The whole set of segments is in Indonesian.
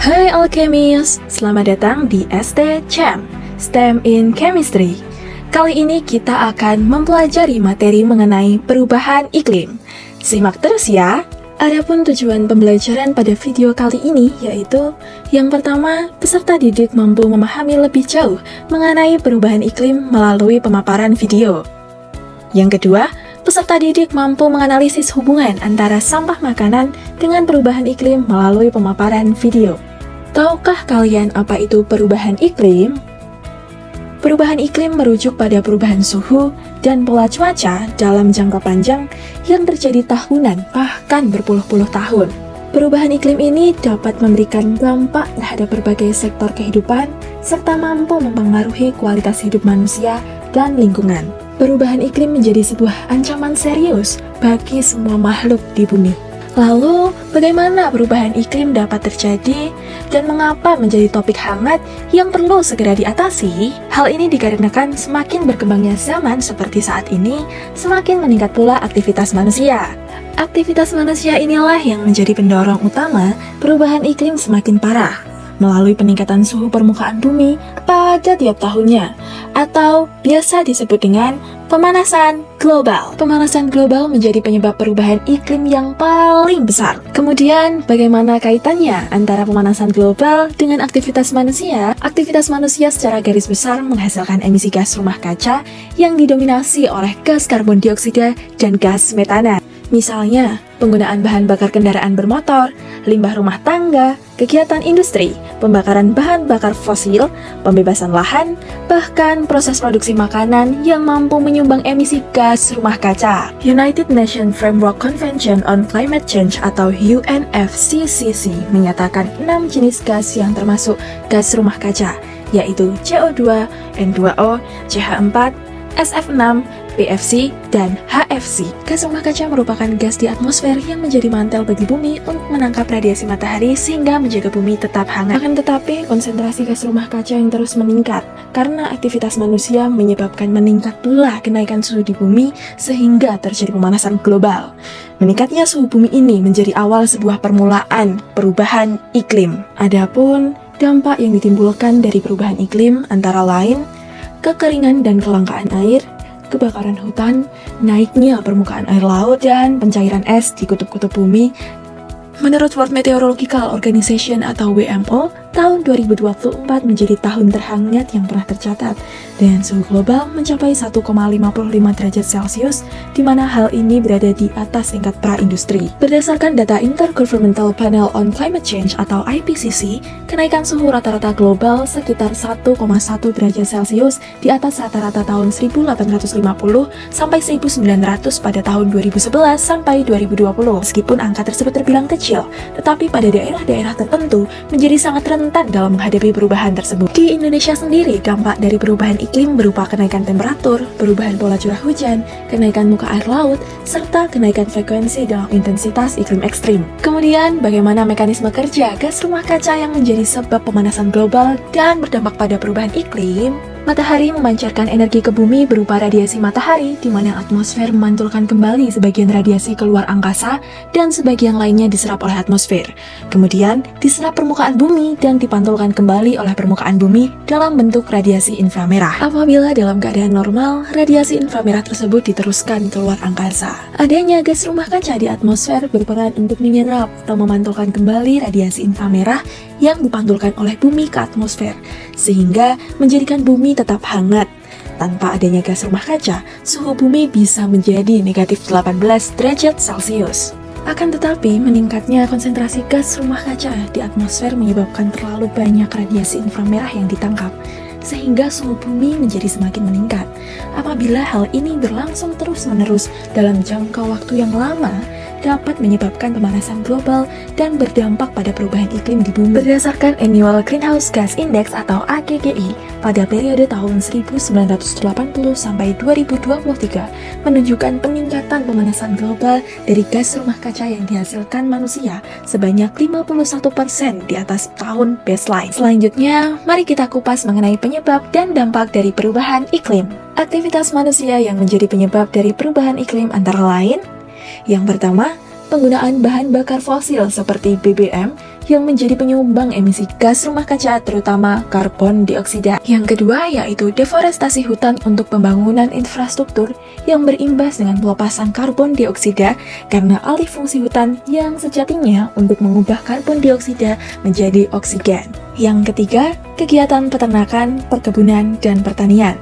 Hai Alkemis, selamat datang di ST-Chem, STEM in Chemistry. Kali ini kita akan mempelajari materi mengenai perubahan iklim. Simak terus ya. Adapun tujuan pembelajaran pada video kali ini yaitu yang pertama, peserta didik mampu memahami lebih jauh mengenai perubahan iklim melalui pemaparan video. Yang kedua, peserta didik mampu menganalisis hubungan antara sampah makanan dengan perubahan iklim melalui pemaparan video. Tahukah kalian apa itu perubahan iklim? Perubahan iklim merujuk pada perubahan suhu dan pola cuaca dalam jangka panjang yang terjadi tahunan bahkan berpuluh-puluh tahun. Perubahan iklim ini dapat memberikan dampak terhadap berbagai sektor kehidupan serta mampu mempengaruhi kualitas hidup manusia dan lingkungan. Perubahan iklim menjadi sebuah ancaman serius bagi semua makhluk di bumi. Lalu, bagaimana perubahan iklim dapat terjadi dan mengapa menjadi topik hangat yang perlu segera diatasi? Hal ini dikarenakan semakin berkembangnya zaman seperti saat ini, semakin meningkat pula aktivitas manusia. Aktivitas manusia inilah yang menjadi pendorong utama perubahan iklim semakin parah melalui peningkatan suhu permukaan bumi pada tiap tahunnya, atau biasa disebut dengan pemanasan global. Pemanasan global menjadi penyebab perubahan iklim yang paling besar. Kemudian, bagaimana kaitannya antara pemanasan global dengan aktivitas manusia? Aktivitas manusia secara garis besar menghasilkan emisi gas rumah kaca yang didominasi oleh gas karbon dioksida dan gas metana. Misalnya, penggunaan bahan bakar kendaraan bermotor, limbah rumah tangga, kegiatan industri, pembakaran bahan bakar fosil, pembebasan lahan, bahkan proses produksi makanan yang mampu menyumbang emisi gas rumah kaca. United Nations Framework Convention on Climate Change atau UNFCCC menyatakan 6 jenis gas yang termasuk gas rumah kaca, yaitu CO2, N2O, CH4, SF6, PFC, dan HFC. Gas rumah kaca merupakan gas di atmosfer yang menjadi mantel bagi bumi untuk menangkap radiasi matahari sehingga menjaga bumi tetap hangat. Akan tetapi, konsentrasi gas rumah kaca yang terus meningkat karena aktivitas manusia menyebabkan meningkat pula kenaikan suhu di bumi sehingga terjadi pemanasan global. Meningkatnya suhu bumi ini menjadi awal sebuah permulaan perubahan iklim. Adapun dampak yang ditimbulkan dari perubahan iklim antara lain kekeringan dan kelangkaan air, kebakaran hutan, naiknya permukaan air laut, dan pencairan es di kutub-kutub bumi. Menurut World Meteorological Organization atau WMO, tahun 2024 menjadi tahun terhangat yang pernah tercatat dengan suhu global mencapai 1,55 derajat Celcius, di mana hal ini berada di atas tingkat pra-industri. Berdasarkan data Intergovernmental Panel on Climate Change atau IPCC, kenaikan suhu rata-rata global sekitar 1,1 derajat Celcius di atas rata-rata tahun 1850 sampai 1900 pada tahun 2011 sampai 2020. Meskipun angka tersebut terbilang kecil, tetapi pada daerah-daerah tertentu menjadi sangat rentan dalam menghadapi perubahan tersebut. Di Indonesia sendiri, dampak dari perubahan iklim berupa kenaikan temperatur, perubahan pola curah hujan, kenaikan muka air laut, serta kenaikan frekuensi dalam intensitas iklim ekstrim. Kemudian, bagaimana mekanisme kerja gas rumah kaca yang menjadi sebab pemanasan global dan berdampak pada perubahan iklim? Matahari memancarkan energi ke bumi berupa radiasi matahari, di mana atmosfer memantulkan kembali sebagian radiasi keluar angkasa dan sebagian lainnya diserap oleh atmosfer. Kemudian diserap permukaan bumi dan dipantulkan kembali oleh permukaan bumi dalam bentuk radiasi inframerah. Apabila dalam keadaan normal, radiasi inframerah tersebut diteruskan keluar angkasa. Adanya gas rumah kaca di atmosfer berperan untuk menyerap atau memantulkan kembali radiasi inframerah yang dipantulkan oleh bumi ke atmosfer, sehingga menjadikan bumi tetap hangat. Tanpa adanya gas rumah kaca, suhu bumi bisa menjadi negatif 18 derajat Celcius. Akan tetapi, meningkatnya konsentrasi gas rumah kaca di atmosfer menyebabkan terlalu banyak radiasi inframerah yang ditangkap, sehingga suhu bumi menjadi semakin meningkat. Apabila hal ini berlangsung terus-menerus dalam jangka waktu yang lama, dapat menyebabkan pemanasan global dan berdampak pada perubahan iklim di bumi. Berdasarkan Annual Greenhouse Gas Index atau AGGI pada periode tahun 1980 sampai 2023 menunjukkan peningkatan pemanasan global dari gas rumah kaca yang dihasilkan manusia sebanyak 51% di atas tahun baseline. Selanjutnya, mari kita kupas mengenai penyebab dan dampak dari perubahan iklim. Aktivitas manusia yang menjadi penyebab dari perubahan iklim antara lain: yang pertama, penggunaan bahan bakar fosil seperti BBM yang menjadi penyumbang emisi gas rumah kaca terutama karbon dioksida. Yang kedua yaitu deforestasi hutan untuk pembangunan infrastruktur yang berimbas dengan pelepasan karbon dioksida karena alih fungsi hutan yang sejatinya untuk mengubah karbon dioksida menjadi oksigen. Yang ketiga, kegiatan peternakan, perkebunan, dan pertanian.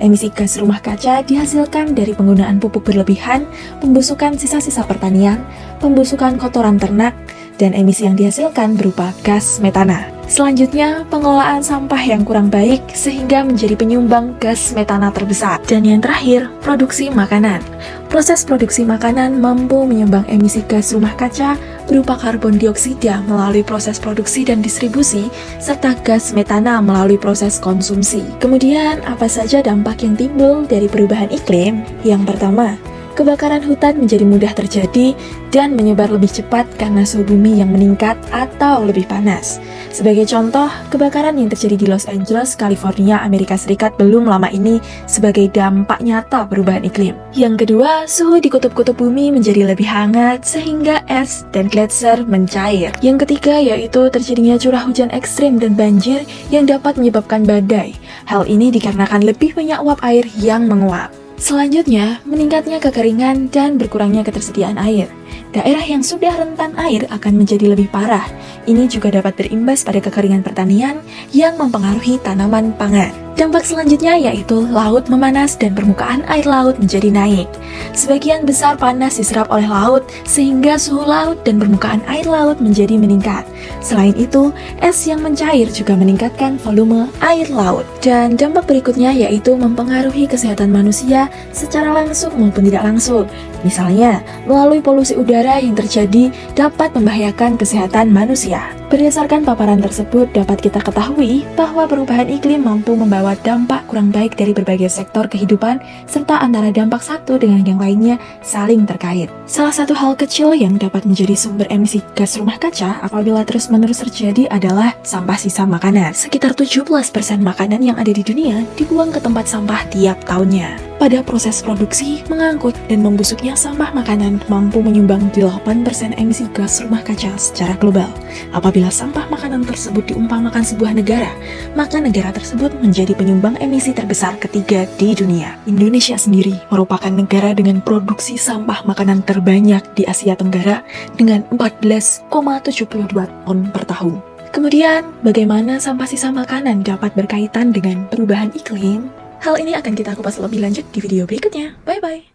Emisi gas rumah kaca dihasilkan dari penggunaan pupuk berlebihan, pembusukan sisa-sisa pertanian, pembusukan kotoran ternak, dan emisi yang dihasilkan berupa gas metana. Selanjutnya, pengelolaan sampah yang kurang baik sehingga menjadi penyumbang gas metana terbesar. Dan yang terakhir, produksi makanan. Proses produksi makanan mampu menyumbang emisi gas rumah kaca berupa karbon dioksida melalui proses produksi dan distribusi, serta gas metana melalui proses konsumsi. Kemudian, apa saja dampak yang timbul dari perubahan iklim? Yang pertama, kebakaran hutan menjadi mudah terjadi dan menyebar lebih cepat karena suhu bumi yang meningkat atau lebih panas. Sebagai contoh, kebakaran yang terjadi di Los Angeles, California, Amerika Serikat belum lama ini sebagai dampak nyata perubahan iklim. Yang kedua, suhu di kutub-kutub bumi menjadi lebih hangat sehingga es dan gletser mencair. Yang ketiga yaitu terjadinya curah hujan ekstrim dan banjir yang dapat menyebabkan badai. Hal ini dikarenakan lebih banyak uap air yang menguap. Selanjutnya, meningkatnya kekeringan dan berkurangnya ketersediaan air. Daerah yang sudah rentan air akan menjadi lebih parah. Ini juga dapat berimbas pada kekeringan pertanian yang mempengaruhi tanaman pangan. Dampak selanjutnya yaitu laut memanas dan permukaan air laut menjadi naik. Sebagian besar panas diserap oleh laut sehingga suhu laut dan permukaan air laut menjadi meningkat. Selain itu, es yang mencair juga meningkatkan volume air laut. Dan dampak berikutnya yaitu mempengaruhi kesehatan manusia secara langsung maupun tidak langsung. Misalnya, melalui polusi udara yang terjadi dapat membahayakan kesehatan manusia. Berdasarkan paparan tersebut, dapat kita ketahui bahwa perubahan iklim mampu membawa dampak kurang baik dari berbagai sektor kehidupan, serta antara dampak satu dengan yang lainnya saling terkait. Salah satu hal kecil yang dapat menjadi sumber emisi gas rumah kaca apabila terus-menerus terjadi adalah sampah sisa makanan. Sekitar 17% makanan yang ada di dunia dibuang ke tempat sampah tiap tahunnya. Pada proses produksi, mengangkut, dan membusuknya sampah makanan mampu menyumbang 8% emisi gas rumah kaca secara global. Apabila sampah makanan tersebut diumpamakan sebuah negara, maka negara tersebut menjadi penyumbang emisi terbesar ketiga di dunia. Indonesia sendiri merupakan negara dengan produksi sampah makanan terbanyak di Asia Tenggara dengan 14,72 ton per tahun. Kemudian, bagaimana sampah sisa makanan dapat berkaitan dengan perubahan iklim? Hal ini akan kita kupas lebih lanjut di video berikutnya. Bye-bye!